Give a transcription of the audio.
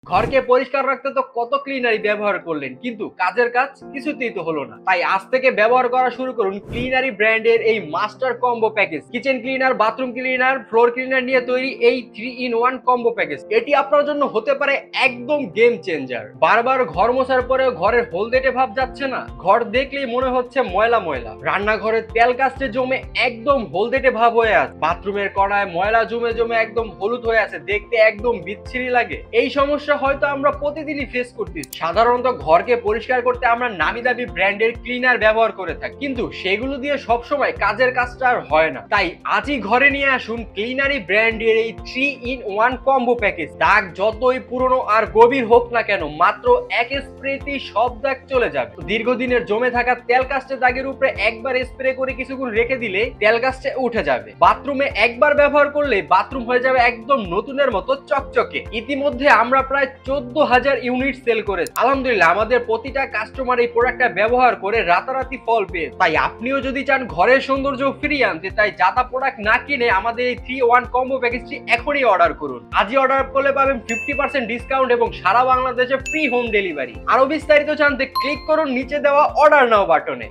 ঘরকে পরিষ্কার রাখতে তো কত ক্লিনারই ব্যবহার করলেন, কিন্তু কাজের কাজ কিছুতেই তো হলো না। তাই আজ থেকে ব্যবহার করা শুরু করুন ক্লিনারি ব্র্যান্ডের এই master combo package. Kitchen cleaner, bathroom cleaner, floor cleaner নিয়ে তৈরি এই 3 in 1 কম্বো প্যাকেজ। এটি আপনার জন্য হতে পারে একদম গেম চেঞ্জার। বারবার ঘর মোছার পরেও ঘরের হলদেটে ভাব যাচ্ছে না? ঘর দেখলেই মনে হচ্ছে ময়লা ময়লা। রান্নাঘরের তেল কাস্টে জমে একদম হলদেটে ভাব হয়ে আছে। বাথরুমের কড়ায় ময়লা জমে জমে একদম হলুদ হয়ে আছে, দেখতে একদম বিচ্ছিরি লাগে। এই সমস্যা হয়তো আমরা প্রতিদিনই ফেস করতেছি। সাধারণত ঘরকে পরিষ্কার করতে আমরা নামি দামি ব্র্যান্ডের ক্লিনার ব্যবহার করে থাকি, কিন্তু সেগুলো দিয়ে সবসময় কাজের কাজটা আর হয় না। তাই আজই ঘরে নিয়ে আসুন ক্লিনারি ব্র্যান্ডের এই 3 in 1 কম্বো প্যাকেজ। দাগ যতই পুরনো আর গভীর হোক না কেন, মাত্র এক স্প্রেতেই সব দাগ চলে যাবে। দীর্ঘদিনের জমে থাকা তেল কাস্টের দাগের উপরে একবার স্প্রে করে কিছুক্ষণ রেখে দিলে তেল কাস্টে উঠে যাবে। বাথরুমে একবার ব্যবহার করলে বাথরুম হয়ে যাবে একদম নতুনের মতো চকচকে। ইতিমধ্যে আমরা প্রায় 14,000 ইউনিট সেল করেছি। আলহামদুলিল্লাহ, আমাদের প্রতিটা কাস্টমার এই প্রোডাক্টটা ব্যবহার করে রাতারাতি ফল পেয়ে। তাই আপনিও যদি চান ঘরের সৌন্দর্য ফিরিয়ে আনতে, তাই যাতা প্রোডাক্ট না কিনে আমাদের এই 3-in-1 কম্বো প্যাকেজটি এখনই অর্ডার করুন। আজই অর্ডার করলে পাবেন 50% ডিসকাউন্ট এবং সারা বাংলাদেশে ফ্রি হোম ডেলিভারি। আরো বিস্তারিত জানতে ক্লিক করুন নিচে দেওয়া অর্ডার নাও বাটনে।